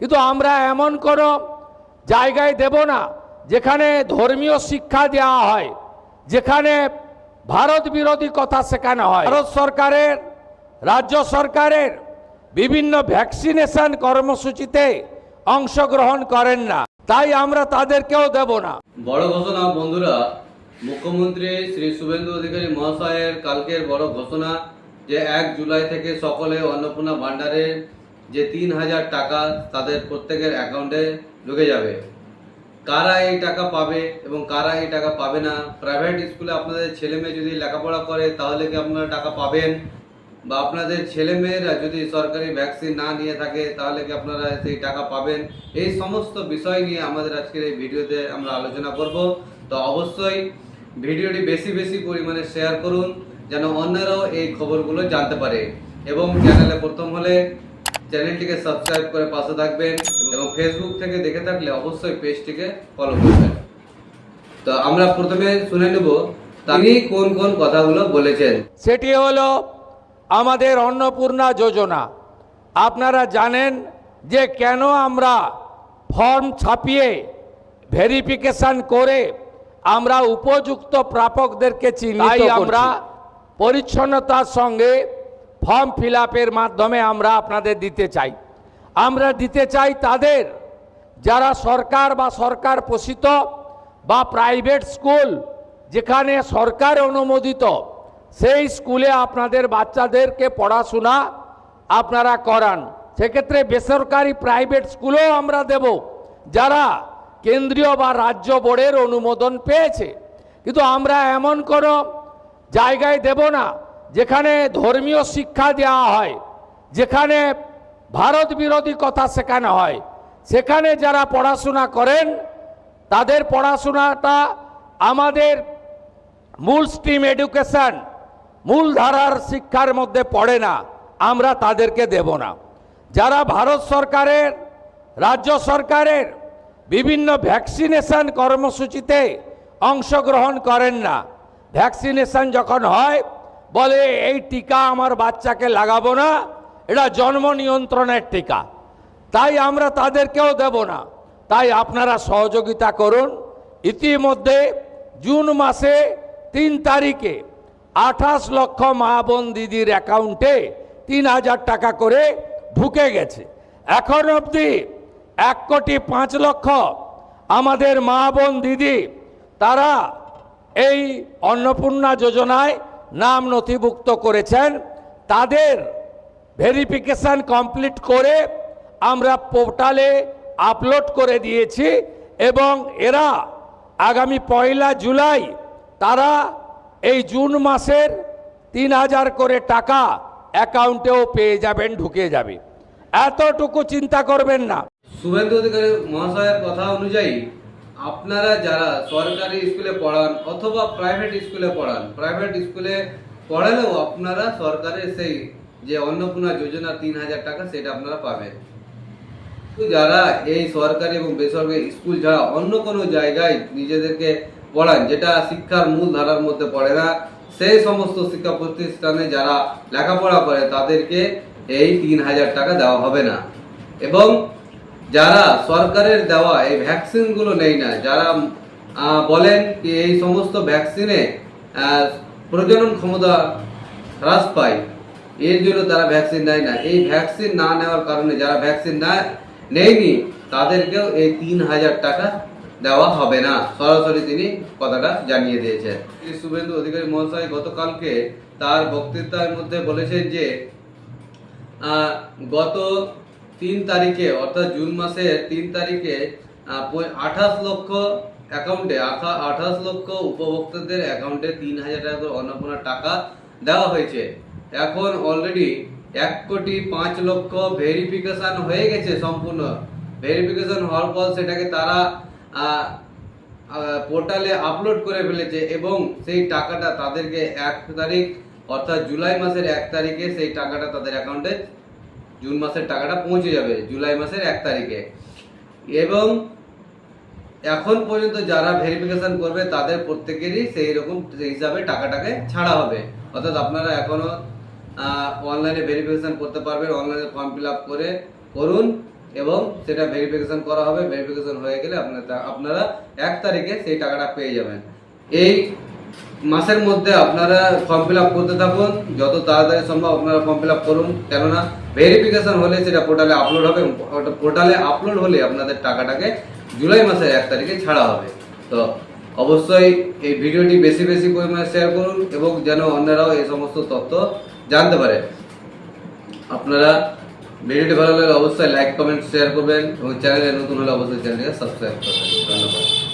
কিন্তু আমরা এমন কোনো জায়গায় দেব না যেখানে ধর্মীয় শিক্ষা দেওয়া হয়, যেখানে ভারত বিরোধী কথা শেখানো হয়। ভারত সরকারের, রাজ্য সরকারের বিভিন্ন ভ্যাকসিনেশন কর্মসূচিতে অংশগ্রহণ করেন না, তাই আমরা তাদেরকেও দেব না। বড় ঘোষণা বন্ধুরা, মুখ্যমন্ত্রী শ্রী শুভেন্দু অধিকারী মহাশয়ের কালকের বড় ঘোষণা যে 1 জুলাই থেকে সকলে অন্নপূর্ণা ভান্ডারে যে 3000 টাকা তাদের প্রত্যেকের অ্যাকাউন্টে ঢুকে যাবে। কারা এই টাকা পাবে এবং কারা এই টাকা পাবে না, প্রাইভেট স্কুলে আপনাদের ছেলে মেয়ে যদি লেখাপড়া করে তাহলে কি আপনারা টাকা পাবেন, বা আপনাদের ছেলে মেয়েরা যদি সরকারি ভ্যাকসিন না নিয়ে থাকে তাহলে কি আপনারা সেই টাকা পাবেন, এই সমস্ত বিষয় নিয়ে আমাদের আজকের এই ভিডিওতে আমরা আলোচনা করব। তো অবশ্যই ভিডিওটি বেশি বেশি পরিমাণে শেয়ার করুন যেন অন্যরাও এই খবরগুলো জানতে পারে, এবং চ্যানেলে প্রথম হলে চ্যানেলটিকে সাবস্ক্রাইব করে পাশে থাকবেন, এবং ফেসবুক থেকে দেখে থাকলে অবশ্যই পেজটিকে ফলো করবেন। তো আমরা প্রথমে শুনে নেব তিনি কোন কোন কথাগুলো বলেছেন। সেটি হলো আমাদের অন্নপূর্ণা যোজনা। আপনারা জানেন যে কেন আমরা ফর্ম ছাপিয়ে ভেরিফিকেশন করে আমরা উপযুক্ত প্রাপকদেরকে চিহ্নিত করছি। আমরা পরিচ্ছন্নতার সঙ্গে ফর্ম ফিল আপের মাধ্যমে আমরা আপনাদের দিতে চাই। আমরা দিতে চাই তাদের যারা সরকার বা সরকার পোষিত বা প্রাইভেট স্কুল যেখানে সরকার অনুমোদিত, সেই স্কুলে আপনাদের বাচ্চাদেরকে পড়াশোনা আপনারা করান। সেক্ষেত্রে বেসরকারি প্রাইভেট স্কুলেও আমরা দেব যারা কেন্দ্রীয় বা রাজ্য বোর্ডের অনুমোদন পেয়েছে। কিন্তু আমরা এমন কোনো জায়গায় দেব না যেখানে ধর্মীয় শিক্ষা দেওয়া হয়, যেখানে ভারত বিরোধী কথা শেখানো হয়। সেখানে যারা পড়াশোনা করেন তাদের পড়াশোনাটা আমাদের মূল স্ট্রিম এডুকেশন, মূলধারার শিক্ষার মধ্যে পড়ে না, আমরা তাদেরকে দেব না। যারা ভারত সরকারের, রাজ্য সরকারের বিভিন্ন ভ্যাকসিনেশন কর্মসূচিতে অংশগ্রহণ করেন না, ভ্যাকসিনেশন যখন হয় বলে এই টিকা আমার বাচ্চাকে লাগাবো না, এটা জন্ম নিয়ন্ত্রণের টিকা, তাই আমরা তাদেরকেও দেব না। তাই আপনারা সহযোগিতা করুন। ইতিমধ্যে জুন মাসে 3 তারিখে 28 লক্ষ মা বোন দিদির অ্যাকাউন্টে 3000 টাকা করে ঢুকে গেছে। এখন অবধি 1,05,00,000 আমাদের মা বোন দিদি তারা এই অন্নপূর্ণা যোজনায় নাম নথিভুক্ত করেছেন। তাদের ভেরিফিকেশন কমপ্লিট করে আমরা পোর্টালে আপলোড করে দিয়েছি, এবং এরা আগামী 1 জুলাই তারা এই জুন মাসের 3000 করে টাকা অ্যাকাউন্টেও পেয়ে যাবেন, ঢুকে যাবে। এতটুকু চিন্তা করবেন না। শুভেন্দু অধিকারী মহাশয়ের কথা অনুযায়ী আপনারা যারা সরকারি স্কুলে পড়ান অথবা প্রাইভেট স্কুলে পড়ান, প্রাইভেট স্কুলে পড়ালেও আপনারা সরকারের সেই যে অন্নপূর্ণা যোজনা 3000 টাকা সেটা আপনারা পাবেন। যারা এই সরকারি এবং বেসরকারি স্কুল ছাড়া অন্য কোনো জায়গায় নিজেদেরকে পড়ান যেটা শিক্ষার মূল ধারার মধ্যে পড়ে না, সেই সমস্ত শিক্ষা প্রতিষ্ঠানে যারা লেখাপড়া করে তাদেরকে এই 3000 টাকা দেওয়া হবে না। এবং যারা সরকারের দেওয়া এই ভ্যাকসিনগুলো নেই না, যারা বলেন কি এই সমস্ত ভ্যাকসিনে প্রজনন ক্ষমতা হ্রাস পায়, এর জন্য তারা ভ্যাকসিন নেয় না। এই ভ্যাকসিন না নেওয়ার কারণে যারা ভ্যাকসিন নেয়নি তাদেরকেও এই 3000 টাকা দেওয়া হবে না, সরাসরি তিনি কথাটা জানিয়ে দিয়েছেন। শুভেন্দু অধিকারী মহাশয় গতকালকে তার বক্তৃতার মধ্যে বলেছেন যে গত 3 তারিখে অর্থাৎ জুন মাসের 3 তারিখে 28 লক্ষ অ্যাকাউন্টে 28 লক্ষ উপভোক্তাদের অ্যাকাউন্টে 3000 টাকা করে অন্নপূর্ণা টাকা দেওয়া হয়েছে। এখন অলরেডি 1,05,00,000 ভেরিফিকেশন হয়ে গেছে। সম্পূর্ণ ভেরিফিকেশন হওয়ার পর সেটাকে তারা পোর্টালে আপলোড করে ফেলেছে, এবং সেই টাকাটা তাদেরকে 1 তারিখ অর্থাৎ জুলাই মাসের 1 তারিখে সেই টাকাটা তাদের অ্যাকাউন্টে, জুন মাসের টাকাটা পৌঁছে যাবে জুলাই মাসের 1 তারিখে। এবং এখন পর্যন্ত যারা ভেরিফিকেশন করবে তাদের প্রত্যেকেরই সেই রকম হিসাবে টাকাটাকে ছাড়া হবে। অর্থাৎ আপনারা এখনো অনলাইনে ভেরিফিকেশন করতে পারবেন, অনলাইনে ফর্ম ফিল আপ করুন এবং সেটা ভেরিফিকেশন করা হবে। ভেরিফিকেশন হয়ে গেলে আপনারা 1 তারিখে সেই টাকাটা পেয়ে যাবেন। এই মাসের মধ্যে আপনারা ফর্ম ফিল আপ করতে থাকুন, যত তাড়াতাড়ি সম্ভব আপনারা ফর্ম ফিল আপ করুন, কেননা ভেরিফিকেশন হলে সেটা পোর্টালে আপলোড হবে। পোর্টালে আপলোড হলে আপনাদের টাকাটাকে জুলাই মাসের 1 তারিখে ছাড়া হবে। তো অবশ্যই এই ভিডিওটি বেশি বেশি পরিমাণে শেয়ার করুন এবং যেন অন্যরাও এই সমস্ত তথ্য জানতে পারে। আপনারা ভিডিওটি ভালো লাগলে অবশ্যই লাইক কমেন্ট শেয়ার করবেন এবং চ্যানেলে নতুন হলে অবশ্যই চ্যানেলটিকে সাবস্ক্রাইব করবেন। ধন্যবাদ।